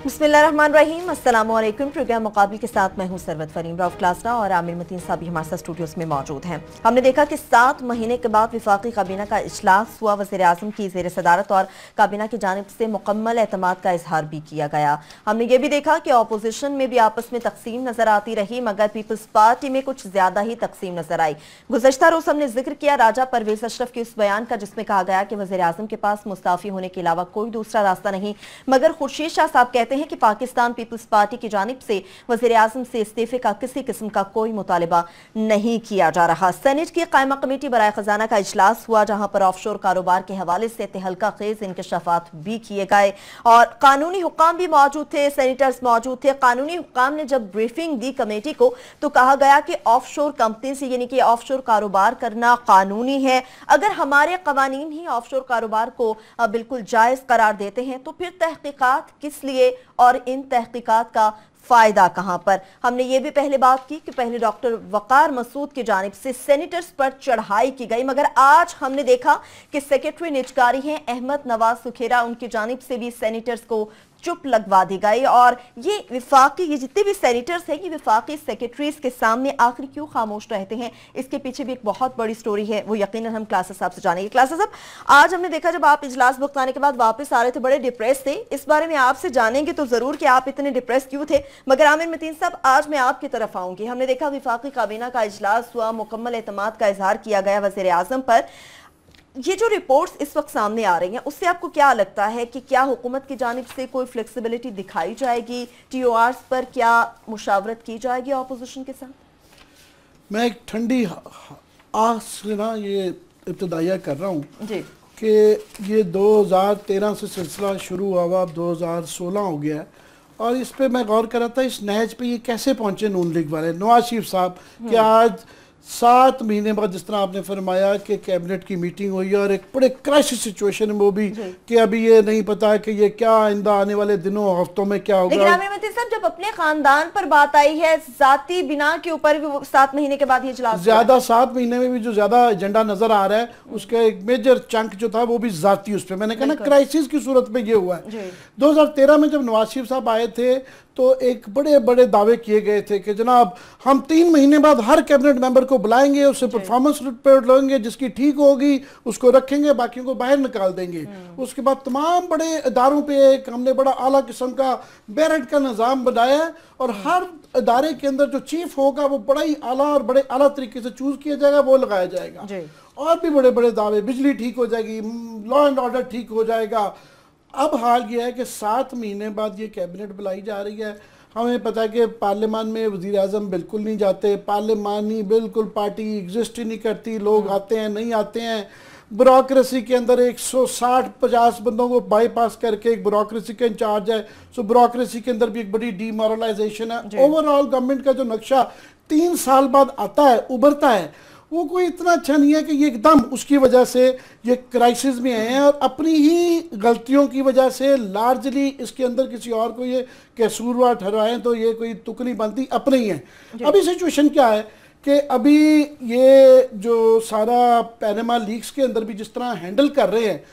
बिस्मिल्लाहिर्रहमानिर्रहीम, अस्सलाम वालेकुम। प्रोग्राम मुकाबिल के साथ मैं हूं सरवत फरीम। रऊफ क्लासरा और आमिर मतीन साहब भी हमारे साथ स्टूडियोज में मौजूद हैं। हमने देखा कि 7 महीने के बाद वफाकी काबीना का इजलास हुआ। वज़ीर आज़म की ज़ेर सदारत और काबीना की जानिब से मुकम्मल एतमाद का इजहार भी किया गया। हमने ये भी देखा कि अपोजिशन में भी आपस में तकसीम नजर आती रही, मगर पीपल्स पार्टी में कुछ ज्यादा ही तकसीम नजर आई। गुज़श्ता रोज हमने जिक्र किया राजा परवेज अशरफ के उस बयान का जिसमें कहा गया कि वज़ीर आज़म के पास मुस्ताफी होने के अलावा कोई दूसरा रास्ता नहीं, मगर खुर्शीद शाह साहब कहते हैं कि पाकिस्तान पीपल्स पार्टी की जानिब से वज़ीर आज़म से इस्तीफे का किसी किस्म का कोई मुतालिबा नहीं किया जा रहा। सेनेट की कायमा कमेटी बराए खजाना का इजलास हुआ, जहां पर ऑफशोर कारोबार के हवाले से तहलका खेज इंकशाफात भी किए गए और कानूनी हुक्काम भी मौजूद थे, सेनेटर्स मौजूद थे। कानूनी हुक्काम ने जब ब्रीफिंग दी कमेटी को तो कहा गया कि ऑफशोर कंपनी से यानी कि ऑफशोर कारोबार करना कानूनी है। अगर हमारे कवानीन ही ऑफशोर कारोबार को बिल्कुल जायज करार देते हैं तो फिर तहकीकात किस लिए और इन तहकीकात का फायदा कहां पर। हमने ये भी पहले बात की कि पहले डॉक्टर वकार मसूद की जानिब से सेनेटर्स पर चढ़ाई की गई, मगर आज हमने देखा कि सेक्रेटरी निजकारी हैं अहमद नवाज सुखेरा, उनकी जानिब से भी सेनेटर्स को चुप लगवा दी गई। और ये विफाकी ये जितने भी सेनेटर्स हैं ये विफाकी सेक्रेटरीज के सामने आखिर क्यों खामोश रहते हैं, इसके पीछे भी एक बहुत बड़ी स्टोरी है, वो यकीनन हम क्लासेस साहब से जानेंगे। क्लासेस साहब, आज हमने देखा जब आप इजलास भुगताने के बाद वापस आ रहे थे बड़े डिप्रेस थे, इस बारे में आपसे जानेंगे तो जरूर कि आप इतने डिप्रेस क्यों थे। मगर आमिर मतीन साहब, आज मैं आपकी तरफ आऊंगी। हमने देखा विफाकी काबीना का इजलास हुआ, मुकम्मल एतमाद का इजहार किया गया वज़ीर आज़म पर। ये जो रिपोर्ट्स इस वक्त सामने आ रही हैं उससे आपको क्या लगता है कि क्या हुकूमत की जानिब से कोई फ्लेक्सिबिलिटी दिखाई जाएगी, टीओआरस पर क्या मुशावरत की जाएगी अपोजिशन के साथ? मैं एक ठंडी आह से ना ये इब्तदाइया कर रहा हूँ कि ये 2013 से सिलसिला शुरू हुआ, अब 2016 हो गया है और इस पे मैं गौर कर रहा था इस नहज पे ये कैसे पहुंचे नून लीग वाले नवाज शरीफ साहब कि आज 7 महीने बाद जिस तरह आपने फरमाया कि कैबिनेट की मीटिंग हुई और एक बड़े क्राइसिस सिचुएशन में वो भी कि अभी ये नहीं पता है कि ये क्या आइंदा आने वाले दिनों हफ्तों में क्या होगा। लेकिन आमिर मतीन साहब, जब अपने खानदान पर बात आई है जाती बिना के ऊपर भी 7 महीने के बाद ये इजलास ज्यादा 7 महीने में भी जो ज्यादा एजेंडा नजर आ रहा है उसका एक मेजर चंक जो था वो भी जाती उस पर मैंने कहा ना क्राइसिस की सूरत में ये हुआ है। 2013 में जब नवाज शरीफ साहब आए थे तो एक बड़े बड़े दावे किए गए थे कि जनाब हम 3 महीने बाद हर कैबिनेट मेंबर को बुलाएंगे, उससे परफॉर्मेंस रिपोर्ट लेंगे, जिसकी ठीक होगी उसको रखेंगे, बाकियों को बाहर निकाल देंगे। उसके बाद तमाम बड़े इदारों पे एक हमने बड़ा आला किस्म का बैरट का निज़ाम बनाया और हर इदारे के अंदर जो चीफ होगा वो बड़ा ही आला और बड़े आला तरीके से चूज किया जाएगा, वो लगाया जाएगा। और भी बड़े बड़े दावे, बिजली ठीक हो जाएगी, लॉ एंड ऑर्डर ठीक हो जाएगा। अब हाल ये है कि 7 महीने बाद ये कैबिनेट बुलाई जा रही है। हमें पता है कि पार्लियामान में वज़ीर आज़म बिल्कुल नहीं जाते, पार्लियामानी बिल्कुल पार्टी एग्जिस्ट ही नहीं करती, लोग आते हैं नहीं आते हैं। ब्यूरोक्रेसी के अंदर 160-50 बंदों को बाईपास करके एक ब्यूरोक्रेसी का इंचार्ज है, सो ब्यूरोक्रेसी के अंदर भी एक बड़ी डीमोरलाइजेशन है। ओवरऑल गवर्नमेंट का जो नक्शा 3 साल बाद आता है, उभरता है, वो कोई इतना अच्छा नहीं है कि ये एकदम उसकी वजह से ये क्राइसिस में आए हैं और अपनी ही गलतियों की वजह से लार्जली इसके अंदर किसी और को ये कसूरवार ठहराएं तो ये कोई तुक नहीं बनती, अपने ही हैं। अभी सिचुएशन क्या है कि अभी ये जो सारा पैनामा लीक्स के अंदर भी जिस तरह हैंडल कर रहे हैं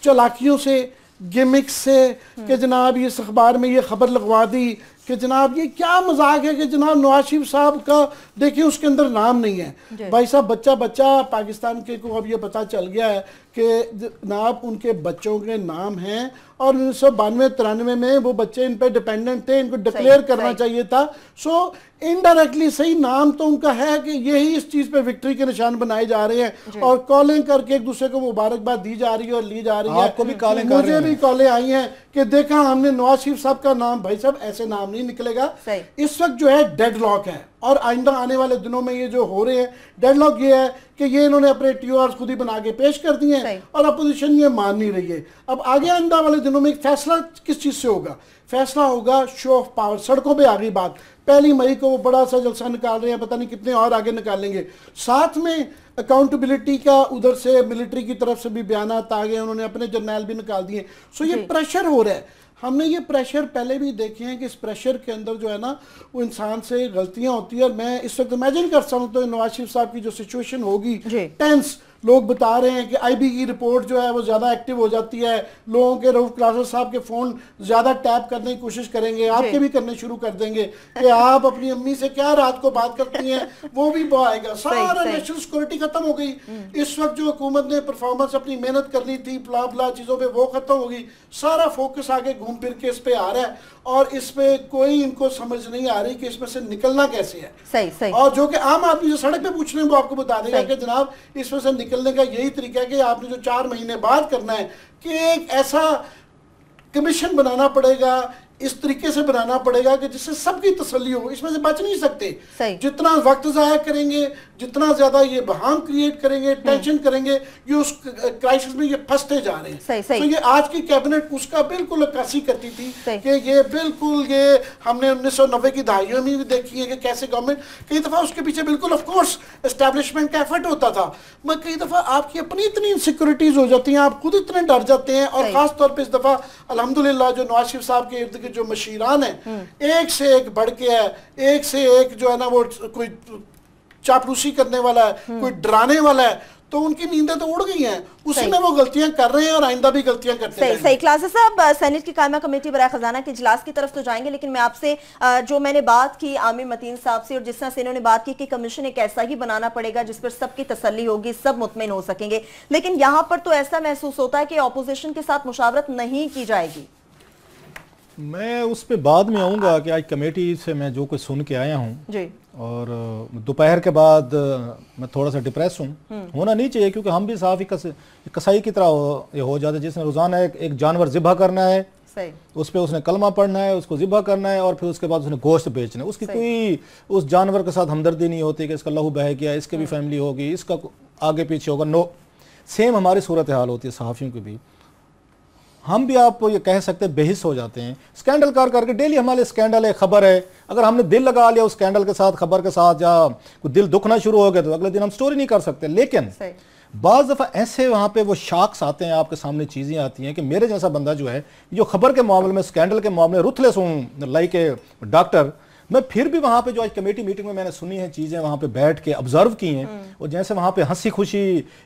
चालाकियों से, गिमिक्स से कि जनाब ये इस अखबार में ये खबर लगवा दी कि जनाब ये क्या मजाक है कि जनाब नवाज शरीफ साहब का देखिए उसके अंदर नाम नहीं है। भाई साहब बच्चा पाकिस्तान के को अब ये पता चल गया है कि जनाब उनके बच्चों के नाम हैं और 1992-93 में वो बच्चे इन पे डिपेंडेंट थे, इनको डिक्लेयर करना चाहिए था। सो इनडायरेक्टली सही नाम तो उनका है कि यही इस चीज पे विक्ट्री के निशान बनाए जा रहे हैं और कॉलिंग करके एक दूसरे को मुबारकबाद दी जा रही है और ली जा रही है। आपको भी कॉलिंग मुझे भी कॉलें आई हैं कि देखा हमने नवाज शरीफ साहब का नाम, भाई साहब ऐसे नाम नहीं निकलेगा। इस वक्त जो है डेडलॉक है और आइंदा आने वाले दिनों में ये जो हो रहे हैं डेडलॉक ये है कि ये इन्होंने अपने टीओआर खुद ही बना के पेश कर दिए हैं और अपोजिशन ये मान नहीं रही है। अब आगे आइंदा वाले दिनों में एक फैसला किस चीज से होगा? फैसला होगा शो ऑफ पावर। सड़कों पे आ गई बात, 1 मई को वो बड़ा सा जलसा निकाल रहे हैं, पता नहीं कितने और आगे निकालेंगे। साथ में अकाउंटेबिलिटी का उधर से मिलिट्री की तरफ से भी बयान आ गए, उन्होंने अपने जर्नैल भी निकाल दिए। सो ये प्रेशर हो रहा है। हमने ये प्रेशर पहले भी देखे हैं कि इस प्रेशर के अंदर जो है ना वो इंसान से गलतियां होती है और मैं इस वक्त इमेजिन कर सकता हूँ तो नवाज शरीफ साहब की जो सिचुएशन होगी टेंस, लोग बता रहे हैं कि आईबी की रिपोर्ट जो है वो ज़्यादा एक्टिव हो जाती है, लोगों के रऊफ क्लासेस साहब के फ़ोन ज़्यादा टैप करने की कोशिश करेंगे, आपके भी करने शुरू कर देंगे कि आप अपनी अम्मी से क्या रात को बात करती हैं, वो भी आएगा। सारा नेशनल सिक्योरिटी खत्म हो गई। इस वक्त जो हुकूमत ने परफॉर्मेंस अपनी मेहनत करनी थी प्ला प्ला चीज़ों पे, वो खत्म हो गई। सारा फोकस आगे घूम फिर के इस पे आ रहा है और इस पे कोई इनको समझ नहीं आ रही कि इसमें से निकलना कैसे है। सही सही। और जो कि आम आदमी जो सड़क पे पूछ रहे हैं वो आपको बता देगा कि जनाब इसमें से निकलने का यही तरीका है कि आपने जो 4 महीने बाद करना है कि एक ऐसा कमीशन बनाना पड़ेगा, इस तरीके से बनाना पड़ेगा कि जिससे सबकी तसल्ली हो। इसमें से बच नहीं सकते। जितना वक्त ज़ाया करेंगे, जितना ज्यादा ये बहाम क्रिएट करेंगे, टेंशन करेंगे, ये उस क्राइसिस में ये फंसते जा रहे हैं। तो ये आज की कैबिनेट उसका बिल्कुल अक्कासी करती थी कि ये बिल्कुल ये हमने 1990 की दहाइयों में भी देखी है कि कैसे गवर्नमेंट कई दफ़ा उसके पीछे बिल्कुल ऑफ कोर्स एस्टैब्लिशमेंट का एफर्ट होता था, मगर कई दफ़ा आपकी अपनी इतनी इनसिक्योरिटीज हो जाती हैं, आप खुद इतने डर जाते हैं। और खास तौर पर इस दफ़ा अल्हम्दुलिल्लाह जो नवाज शरीफ साहब के इर्द गिर्द जो मशीरान है एक से एक बढ़ के है, एक से एक जो है ना वो कोई चापलूसी करने वाला है, कोई डराने वाला है, तो उनकी नींदें तो उड़ गई हैं। उसी में वो गलतियां कर रहे हैं और आइंदा भी गलतियां करते हैं। सही। क्लासेस साहब सेनेट की कायमा कमेटी बराए खजाना के इजलास की तरफ तो जाएंगे, लेकिन मैं आपसे जो मैंने बात की आमिर मतीन साहब से और जिस तरह से इन्होंने बात की कि कमीशन एक ऐसा ही बनाना पड़ेगा जिस पर सबकी तसल्ली होगी, सब मुतमिन हो सकेंगे, लेकिन यहाँ पर तो ऐसा महसूस होता है कि ऑपोजिशन के साथ मुशावरत नहीं की जाएगी। मैं उस पर बाद में आऊँगा कि आज कमेटी से मैं जो कुछ सुन के आया हूँ जी, और दोपहर के बाद मैं थोड़ा सा डिप्रेस हूँ। होना नहीं चाहिए क्योंकि हम भी साफ ही कसाई की तरह हो जाते, जिसने रोज़ाना एक जानवर ज़िबा करना है, उस पर उसने कलमा पढ़ना है, उसको ज़िबा करना है और फिर उसके बाद उसने गोश्त बेचना है। उसकी कोई उस जानवर के साथ हमदर्दी नहीं होती कि इसका लहू बह गया, इसके भी फैमिली होगी, इसका आगे पीछे होगा। नो, सेम हमारी सूरत हाल होती है सहाफ़ियों की भी। हम भी आप ये कह सकते हैं बेहिस हो जाते हैं स्कैंडल कर करके। डेली हमारे स्कैंडल है, खबर है, अगर हमने दिल लगा लिया उस स्कैंडल के साथ, खबर के साथ, या दिल दुखना शुरू हो गया तो अगले दिन हम स्टोरी नहीं कर सकते। लेकिन बाज़ दफ़ा ऐसे वहाँ पे वो शाख्स आते हैं, आपके सामने चीज़ें आती हैं कि मेरे जैसा बंदा जो है जो खबर के मामले में, स्कैंडल के मामले रुथलेस हूँ लाइक ए डॉक्टर, मैं फिर भी वहाँ पे जो आज कमेटी मीटिंग में मैंने सुनी है चीज़ें, वहाँ पे बैठ के ऑब्जर्व की हैं, और जैसे वहाँ पे हंसी खुशी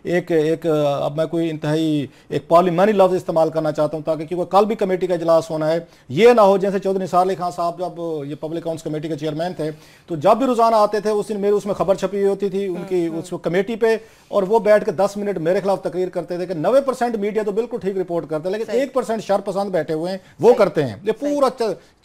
एक अब मैं कोई इंतहाई एक पार्लिमानी लफ्ज़ इस्तेमाल करना चाहता हूँ ताकि क्योंकि कल भी कमेटी का इजलास होना है, ये ना हो जैसे चौधरी निसार अली खान साहब जब ये पब्लिक अकाउंट्स कमेटी के चेयरमैन थे तो जब भी रोज़ाना आते थे उस दिन मेरी उसमें खबर छपी हुई होती थी उनकी उस कमेटी पे, और वो बैठ के 10 मिनट मेरे खिलाफ तकरीर करते थे कि 90% मीडिया तो बिल्कुल ठीक रिपोर्ट करते हैं, लेकिन 1% शरपसंद बैठे हुए हैं वो करते हैं। ये पूरा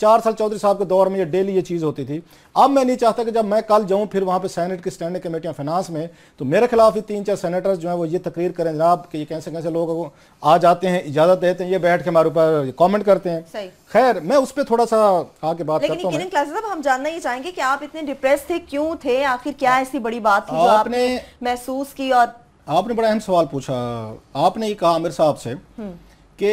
4 साल चौधरी साहब के दौर में ये डेली ये चीज़ होती थी। अब मैं नहीं चाहता कि जब मैं कल जाऊं फिर वहां पे सेनेट की स्टैंडिंग कमेटियां फाइनेंस में तो मेरे खिलाफ ही 3-4 सेनेटर्स जो हैं वो ये तकरीर करें जनाब कि ये कैसे कैसे लोग आ जाते हैं, इजाजत देते हैं, ये बैठ के हमारे ऊपर कमेंट करते हैं। खैर मैं उस पर थोड़ा सा आगे बात करता हूं। लेकिन हम जानना ही चाहेंगे कि आप इतने डिप्रेस थे, क्यों थे, आखिर क्या ऐसी बड़ी बात थी जो आपने महसूस की? और आपने बड़ा अहम सवाल पूछा। आपने ये कहा आमिर साहब से कि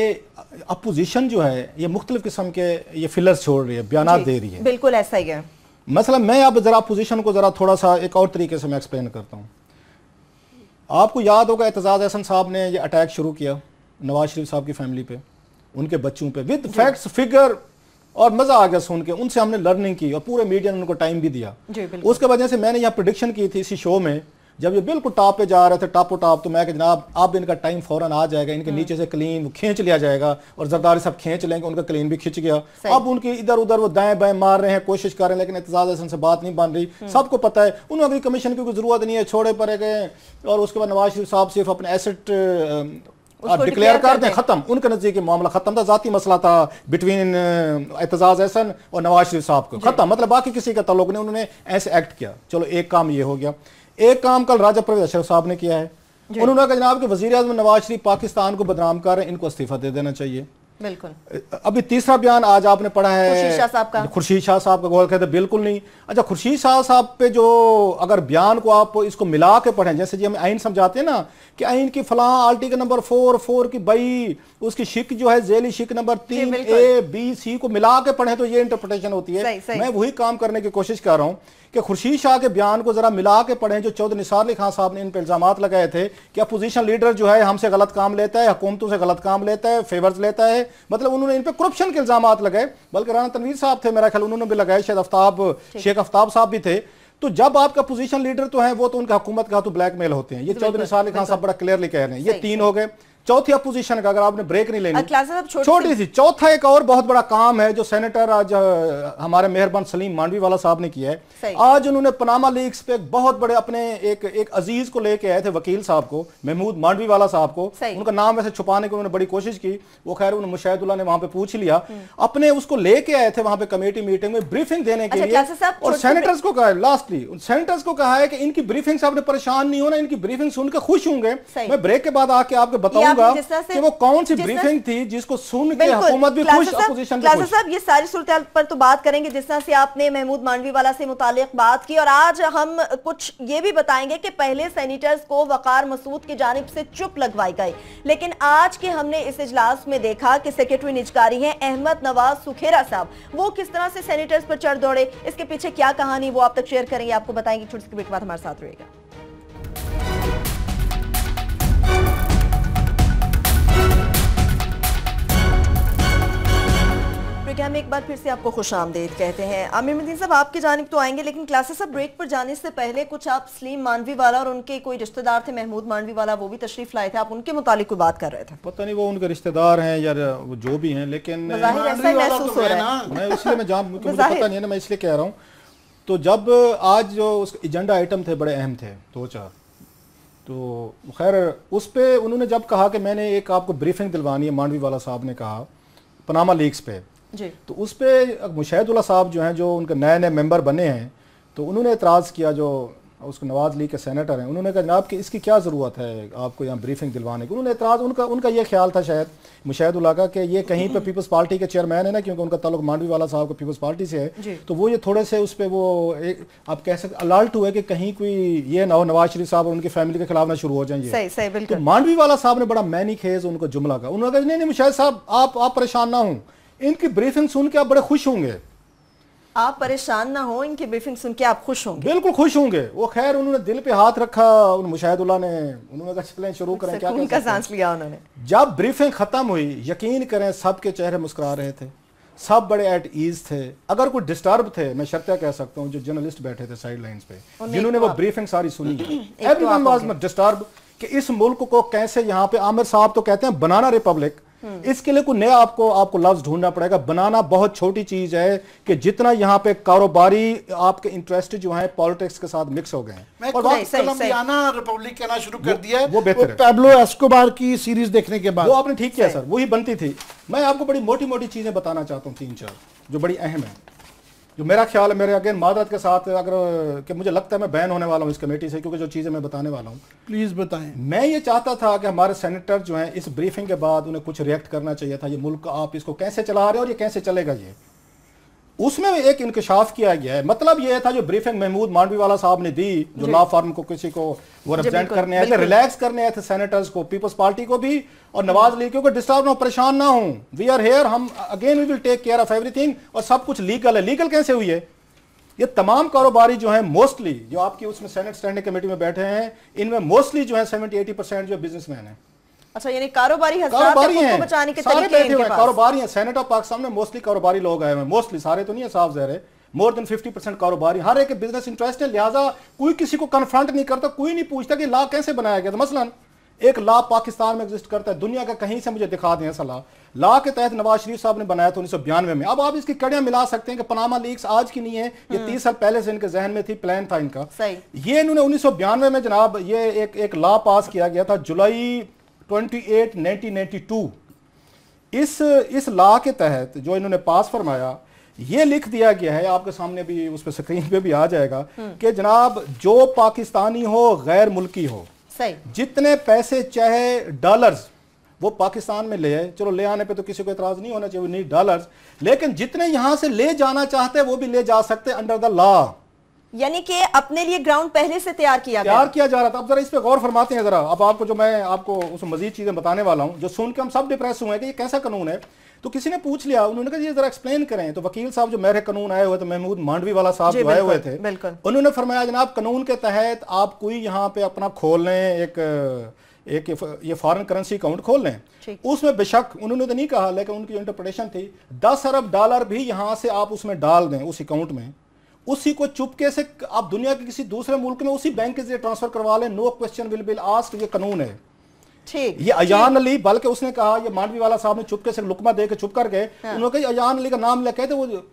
अपोजिशन जो है ये मुख्तलिफ किस्म के ये फिलर्स छोड़ रही है, बयान दे रही है। बिल्कुल ऐसा ही है। मसला मैं अब जरा अपोजिशन को जरा थोड़ा सा एक और तरीके से मैं एक्सप्लेन करता हूँ। आपको याद होगा एतजाज़ अहसन साहब ने ये अटैक शुरू किया नवाज शरीफ साहब की फैमिली पे, उनके बच्चों पे, विद फैक्ट्स फिगर, और मजा आ गया सुन के। उनसे हमने लर्निंग की और पूरे मीडिया ने उनको टाइम भी दिया। उसके वजह से मैंने यहाँ प्रेडिक्शन की थी इसी शो में, जब ये बिल्कुल टॉप पे जा रहे थे, टॉप टॉप, तो मैं कि जनाब अब इनका टाइम फौरन आ जाएगा, इनके नीचे से क्लीन खींच लिया जाएगा, और जरदारी सब खींच लेंगे, उनका क्लीन भी खिंच गया। अब उनकी इधर उधर वो दाएं बाएं मार रहे हैं, कोशिश कर रहे हैं, लेकिन एतजाज़ अहसन से बात नहीं बन रही। सबको पता है उन्हें अभी कमीशन की कोई जरूरत नहीं है, छोड़े पड़े गए। और उसके बाद नवाज शरीफ साहब सिर्फ अपने एसेट डिक्लेयर कर दें, खत्म, उनके नजदीक मामला खत्म था। जाती मसला था बिटवीन एतजाज़ अहसन और नवाज शरीफ साहब को, खत्म, मतलब बाकी किसी का ताल्लुक नहीं। उन्होंने ऐसे एक्ट किया। चलो एक काम ये हो गया। एक काम कल राजा परवेज अशरफ साहब ने किया है, उन्होंने कहा जनाब कि वज़ीर आज़म नवाज शरीफ पाकिस्तान को बदनाम कर रहे हैं, इनको इस्तीफा दे देना चाहिए। बिल्कुल। अभी तीसरा बयान आज आपने पढ़ा है खुर्शीद शाह साहब का गोल कहते बिल्कुल नहीं। अच्छा, खुर्शीद शाह साहब पे जो अगर बयान को आप इसको मिला के पढ़ें, जैसे जी हम आइन समझाते हैं ना कि आइन की फलां आर्टिकल नंबर 4 की बई, उसकी शिक जो है जेली शिक नंबर 3 A B C को मिला के पढ़ें तो ये इंटरप्रिटेशन होती है। सही। मैं वही काम करने की कोशिश कर रहा हूँ कि खुर्शीद शाह के बयान को जरा मिला के पढ़ें, जो चौधरी निसार अली खान साहब ने इन पर इल्जामात लगाए थे कि अपोजिशन लीडर जो है हमसे गलत काम लेता है, हुकूमतों से गलत काम लेता है, फेवर्स लेता है, मतलब उन्होंने इन पर करप्शन के इल्जामात लगाए। बल्कि राना तनवीर साहब थे मेरा ख्याल, उन्होंने भी लगाए, शायद शेख आफ्ताब साहब भी थे। तो जब आपका पोजीशन लीडर तो है वो तो उनका हुकूमत का तो ब्लैकमेल होते हैं, ये चौधरी साले खान साहब बड़ा क्लियरली कह रहे हैं। ये 3 हो गए। चौथी अपोजिशन का अगर आपने ब्रेक नहीं लेनी, छोटी सी चौथा एक और बहुत बड़ा काम है जो सेनेटर आज हमारे मेहरबान सलीम मांडवी वाला साहब ने किया है। आज उन्होंने पनामा लीक्स पे बहुत बड़े अपने एक अजीज को लेके आए थे, वकील साहब को, महमूद मांडवी वाला साहब को। उनका नाम वैसे छुपाने की उन्होंने बड़ी कोशिश की, वो खैर उन्होंने मुशाहिदुल्लाह ने वहां पे पूछ लिया, अपने उसको लेके आए थे वहां पे कमेटी मीटिंग में ब्रीफिंग देने के लिए। और सेनेटर्स को कहा है, लास्टली सेनेटर्स को कहा है कि इनकी ब्रीफिंग से आपने परेशान नहीं होना, इनकी ब्रीफिंग सुनकर खुश होंगे। मैं ब्रेक के बाद आके आपको बताऊंगा कि वो कौन सी ब्रीफिंग थी जिसको सुन के हुकूमत भी खुश, अपोजिशन भी खुश। साहब ये सारी सूरत पर तो बात करेंगे, जिस तरह से आपने महमूद मांडवी वाला से मुतालिक बात की, और आज हम कुछ ये भी बताएंगे कि पहले सेनेटर्स को वकार मसूद की जानिब से चुप लगवाई गई, लेकिन आज के हमने इस इजलास में देखा कि सेक्रेटरी निजकारी हैं अहमद नवाज सुखेरा साहब, वो किस तरह से सेनेटर्स पर चढ़ दौड़े, इसके पीछे क्या कहानी वो आप तक शेयर करेंगे, आपको बताएंगे। छोटी सी ब्रेक के बाद हमारे साथ रहेगा। हम एक बार फिर से आपको खुशामदीद कहते हैं। आमिर मतीन साहब आपकी जानिब तो आएंगे, लेकिन क्लासेस साहब ब्रेक पर जाने से पहले कुछ आप सलीम मांडवी वाला और उनके कोई रिश्तेदार थे महमूद मांडवी वाला, वो भी तशरीफ लाए थे, आप उनके मुतालिक कोई बात कर रहे थे। पता नहीं वो उनके रिश्तेदार हैं या वो जो भी हैं, लेकिन महसूस हो रहा है, मैं इसलिए मैं जान मुझे पता नहीं है ना, मैं इसलिए कह रहा हूँ। तो जब आज जो उस एजेंडा आइटम थे बड़े अहम थे 2-4, तो खैर उस पर उन्होंने जब कहा कि मैंने एक आपको ब्रीफिंग दिलवानी है, मांडवी वाला साहब ने कहा पनामा लीक्स पे जी, तो उस पर मुशाहिदुल्लाह साहब जो हैं, जो उनके नए नए मेंबर बने हैं, तो उन्होंने एतराज़ किया, जो उसको नवाज लीग के सेनेटर हैं, उन्होंने कहा जनाब कि इसकी क्या ज़रूरत है आपको यहाँ ब्रीफिंग दिलवाने की। उन्होंने एतराज़ उनका ये ख्याल था शायद मुशाहिदुल्लाह का कि ये कहीं पे पीपल्स पार्टी के चेयरमैन है ना, क्योंकि उनका ताल्लुक मांडवी वाला साहब को पीपल्स पार्टी से है, तो वो ये थोड़े से उस पर वो एक आप कह सकते अलर्ट हुए कि कहीं कोई ये ना हो नवाज शरीफ साहब और उनकी फैमिली के खिलाफ ना शुरू हो जाए। तो मांडवी वाला साहब ने बड़ा मैनी खेज उनको जुमला का, उन्होंने कहा नहीं मुशाहिद साहब आप परेशान ना हो, इनकी ब्रीफिंग सुन के आप बड़े खुश होंगे। आप परेशान ना हो, इनकी ब्रीफिंग सुन के आप खुश होंगे। बिल्कुल खुश होंगे। वो खैर उन्होंने दिल पे हाथ रखा, मुशाहिदुल्लाह ने, उन्होंने कहा चलें शुरू करें, क्या उनका सांस लिया उन्होंने। जब ब्रीफिंग खत्म हुई, यकीन करें सबके चेहरे मुस्कुरा रहे थे, सब बड़े एट ईज थे। अगर कोई डिस्टर्ब थे, मैं शर्तिया कह सकता हूँ, जो जर्नलिस्ट बैठे थे साइड लाइन्स पे, जिन्होंने वो ब्रीफिंग सारी सुनी, एवरीवन वाज डिस्टर्ब कि इस मुल्क को कैसे यहाँ पे आमिर साहब तो कहते हैं बनाना रिपब्लिक, इसके लिए कोई नया आपको लफ्ज ढूंढना पड़ेगा। बनाना बहुत छोटी चीज है कि जितना यहाँ पे कारोबारी आपके इंटरेस्ट जो है पॉलिटिक्स के साथ मिक्स हो गए हैं। मैं कोलंबियाना रिपब्लिक कहना शुरू कर दिया है, वो बेहतर है। पैब्लो एस्कोबार की सीरीज देखने के बाद वो आपने ठीक किया सर, वही बनती थी। मैं आपको बड़ी मोटी मोटी चीजें बताना चाहता हूँ, 3-4 जो बड़ी अहम है, जो मेरा ख्याल है, मेरे अगेन मादरत के साथ अगर कि मुझे लगता है मैं बैन होने वाला हूँ इस कमेटी से, क्योंकि जो चीज़ें मैं बताने वाला हूँ प्लीज़ बताएं। मैं ये चाहता था कि हमारे सेनेटर जो हैं इस ब्रीफिंग के बाद उन्हें कुछ रिएक्ट करना चाहिए था। ये मुल्क आप इसको कैसे चला रहे हो और ये कैसे चलेगा, ये उसमें एक इंकशाफ किया गया है। मतलब ये था जो ब्रीफिंग महमूद मांडवी वाला साहब ने दी, जो लॉ फर्म को किसी को वो रिप्रेजेंट करने आए थे, रिलैक्स करने आए थे सेनेटर्स को, पीपल्स पार्टी को भी और नवाज लीग को, डिस्टर्ब ना, परेशान ना हो, वी आर हेयर, हम again we will take care of everything, और सब कुछ लीगल है। लीगल कैसे हुई है? ये तमाम कारोबारी जो हैं मोस्टली जो आपकी उसमें सेनेट स्टैंडिंग कमेटी में बैठे हैं, इनमें मोस्टली जो है 70-80% जो बिजनेसमैन हैं। अच्छा, यानी कारोबारी हैं, बचाने के सारे बैठे हुए कारोबारी हैं। सेनेट ऑफ पाकिस्तान में मोस्टली कारोबारी लोग आए हुए हैं, मोस्टली, सारे तो नहीं है, साफ ज़ाहिर है, मोर देन 50% कारोबारी, हर एक बिजनेस इंटरेस्ट है। लिहाजा कोई किसी को कन्फ्रंट नहीं करता, कोई नहीं पूछता कि लॉ कैसे बनाया गया था। मसलन एक लॉ पाकिस्तान में एग्जिस्ट करता है, दुनिया का कहीं से मुझे दिखा दें ऐसा लॉ के तहत नवाज शरीफ साहब ने बनाया था 1992 में। अब आप इसकी कड़ियां मिला सकते हैं कि पनामा लीक्स आज की नहीं है, ये 30 साल पहले से इनके जहन में थी, प्लान था इनका। ये इन्होंने 1992 में जनाब ये एक लॉ पास किया गया था, जुलाई 28, 1992। इस लॉ के तहत जो इन्होंने पास फरमाया, ये लिख दिया गया है, आपके सामने भी उस पर स्क्रीन पे भी आ जाएगा, कि जनाब जो पाकिस्तानी हो, गैर मुल्की हो, जितने पैसे चाहे डॉलर्स वो पाकिस्तान में ले आए, चलो ले आने पे तो किसी को एतराज नहीं होना चाहिए, नहीं डॉलर्स, लेकिन जितने यहां से ले जाना चाहते हैं वो भी ले जा सकते अंडर द लॉ। यानी कि अपने लिए ग्राउंड पहले से तैयार किया जा रहा था। अब जरा इस पे गौर फरमाते हैं जरा। अब आपको जो मैं आपको उस मजीद चीजें बताने वाला हूं, जो सुन के हम सब डिप्रेस हुए कि ये कैसा कानून है। तो किसी ने पूछ लिया, उन्होंने कहा ये जरा एक्सप्लेन करें। तो वकील साहब जो मेरे कानून आए हुए थे, महमूद मांडवी वाला साहब जो आए हुए थे, उन्होंने फरमाया जनाब कानून के तहत आप कोई यहाँ पे अपना खोल लें, एक ये फॉरेन करेंसी अकाउंट खोल लें, उसमें बेशक उन्होंने तो नहीं कहा, लेकिन उनकी इंटरप्रिटेशन थी, $10 अरब भी यहां से आप उसमें डाल दें उस अकाउंट में, उसी को चुपके से आप दुनिया के किसी दूसरे मुल्क में उसी बैंक के जरिए ट्रांसफर करवा लें, no question will be asked, ये कानून है। ठीक, ये अयान अली, बल्कि उसने कहा, ये मांडवी वाला साहब ने चुपके से लुकमा दे के चुप करके उन्होंने कहा अयान अली का नाम लेके थे, वो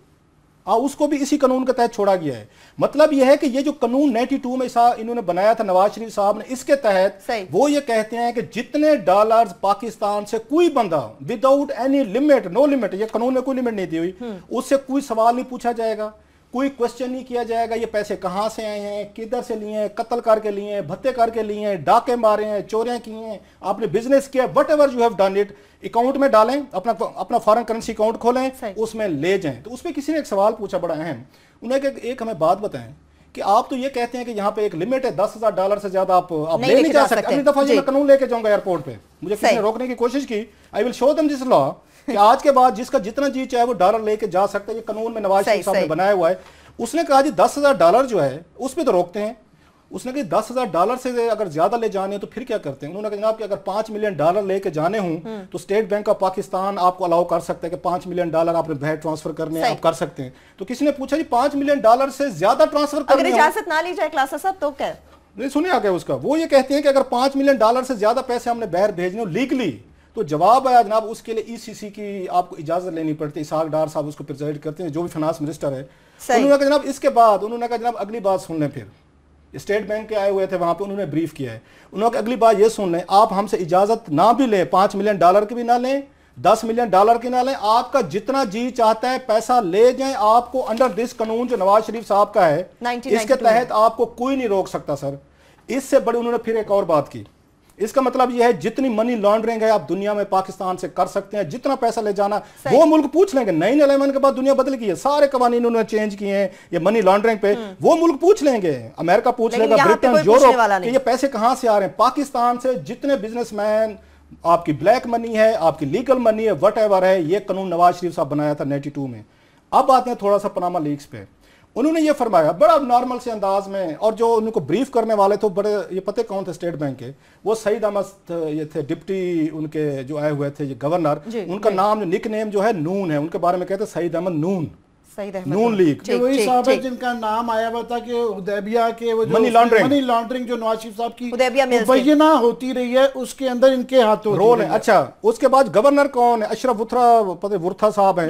उसको भी इसी कानून के तहत छोड़ा गया है। मतलब यह है कि ये जो कानून 92 में इन्होंने बनाया था नवाज शरीफ साहब ने, इसके तहत वो ये कहते हैं कि जितने डॉलर्स पाकिस्तान से कोई बंदा without any limit, no limit, ये कानून में कोई लिमिट नहीं दी हुई, उससे कोई सवाल नहीं पूछा जाएगा, कोई क्वेश्चन नहीं किया जाएगा ये पैसे कहां से आए हैं, किधर से लिए हैं, कत्ल करके लिए हैं, भत्ते करके लिए हैं, डाके मारे हैं, चोरियां की हैं, आपने बिजनेस किया, what ever you have done it, account में डालें, अपना फॉरेन करेंसी अकाउंट खोलें, उसमें ले जाएं। तो उसमें किसी ने एक सवाल पूछा बड़ा अहम, उन्हें एक हमें बात बताएं कि आप तो ये कहते हैं कि यहाँ पे एक लिमिट है, $10,000 से ज्यादा आप ले नहीं जा सकते। अगली दफा मैं कानून लेके जाऊंगा एयरपोर्ट पे, मुझे किसी ने रोकने की कोशिश की, I will show them this law कि आज के बाद जिसका जितना जी चाहे वो डॉलर लेके जा सकता है, ये कानून में नवाज शरीफ साहब ने बनाया हुआ है। उसने कहा जी $10,000 जो है उस पर तो रोकते हैं। उसने कहा $10,000 से अगर ज्यादा ले जाने हैं तो फिर क्या करते हैं? उन्होंने कहा जनाब कि अगर $5 मिलियन लेके जाने हों तो स्टेट बैंक ऑफ पाकिस्तान आपको अलाउ कर सकता है कि $5 मिलियन आपने बाहर ट्रांसफर करने हैं, आप कर सकते हैं। तो किसी ने पूछा जी $5 मिलियन से ज्यादा ट्रांसफर करने, अगर इजाजत ना ली जाए क्लासेस साहब तो क्या? नहीं सुनिए आगे उसका, वो ये कहते हैं कि अगर $5 मिलियन से ज्यादा पैसे हमने बाहर भेजने हो लीगली, तो जवाब आया जनाब उसके लिए ईसीसी की आपको इजाजत लेनी पड़ती है। इसहाक डार साहब उसको प्रेसिडेंट करते हैं, जो भी फाइनेंस मिनिस्टर है। उन्होंने कहा जनाब इसके बाद उन्होंने कहा जनाब अगली बात सुन लें, फिर स्टेट बैंक के आए हुए थे वहां पे, उन्होंने ब्रीफ किया है। उन्होंने कहा अगली बात ये सुन लें, आप हमसे इजाजत ना भी लें, $5 मिलियन की भी ना लें, $10 मिलियन की ना लें, आपका जितना जी चाहता है पैसा ले जाएं, आपको अंडर दिस कानून जो नवाज शरीफ साहब का है इसके तहत आपको कोई नहीं रोक सकता। सर इससे बड़ी उन्होंने फिर एक और बात की, इसका मतलब यह है जितनी मनी लॉन्ड्रिंग है आप दुनिया में पाकिस्तान से कर सकते हैं, जितना पैसा ले जाना वो मुल्क पूछ लेंगे। 9/11 के बाद दुनिया बदल गई है, सारे कवानीन उन्होंने चेंज किए हैं ये मनी लॉन्ड्रिंग पे, वो मुल्क पूछ लेंगे, अमेरिका पूछ लेगा, ब्रिटेन, यूरोप कि ये पैसे कहां से आ रहे हैं। पाकिस्तान से जितने बिजनेसमैन, आपकी ब्लैक मनी है, आपकी लीगल मनी है, वट एवर है, ये कानून नवाज शरीफ साहब बनाया था 92 में। अब आते हैं थोड़ा सा पनामा लीक्स पे। उन्होंने ये फरमाया बड़ा नॉर्मल से अंदाज में, और जो उनको ब्रीफ करने वाले थे बड़े, ये पते कौन थे स्टेट बैंक के, वो सईद अहमद ये थे, डिप्टी उनके जो आए हुए थे ये गवर्नर, उनका नाम निक नेम जो है नून है, उनके बारे में कहते हैं सईद अहमद नून, नून लीग। वही साहब है जिनका नाम आया हुआ था कि हुदैबिया के वो मनी लॉन्ड्रिंग जो नवाज शरीफ साहब की मुबैना होती रही है, उसके अंदर इनके हाथों रोल है। अच्छा उसके बाद गवर्नर कौन है? अशरफ वुत्रा साहब है,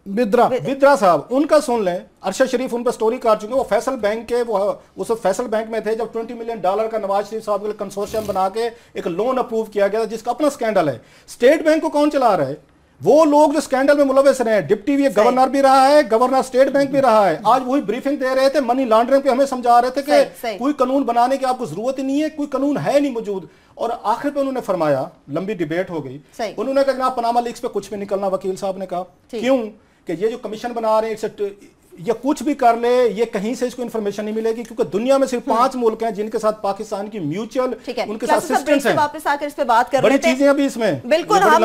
बिद्रा साहब, उनका सुन लें। अरशद शरीफ उन पर स्टोरी कर चुके, वो फैसल बैंक के, वो उस फैसल बैंक में थे जब $20 मिलियन का नवाज शरीफ साहब के लिए कंसोर्शियम बना के एक लोन अप्रूव किया गया था, जिसका अपना स्कैंडल है। स्टेट बैंक को कौन चला रहा है? वो लोग जो स्कैंडल में मुलविस रहे हैं। डिप्टी भी गवर्नर भी रहा है, गवर्नर स्टेट बैंक भी रहा है। आज वही ब्रीफिंग दे रहे थे, मनी लॉन्ड्रिंग पे हमें समझा रहे थे कि कोई कानून बनाने की आपको जरूरत ही नहीं है, कोई कानून है नहीं मौजूद। और आखिर पे उन्होंने फरमाया, लंबी डिबेट हो गई, उन्होंने कहा जनाब पनामा लीक्स पे कुछ भी निकलना, वकील साहब ने कहा क्यों कि ये जो कमीशन बना रहे हैं ये कुछ भी कर ले, ये कहीं से इसको इंफॉर्मेशन नहीं मिलेगी, क्योंकि दुनिया में सिर्फ 5 मुल्क हैं जिनके साथ पाकिस्तान की म्यूचुअल उनके साथ असिस्टेंस है। वापस आकर इस पे बात कर बड़ी चीजें अभी इसमें बिल्कुल हम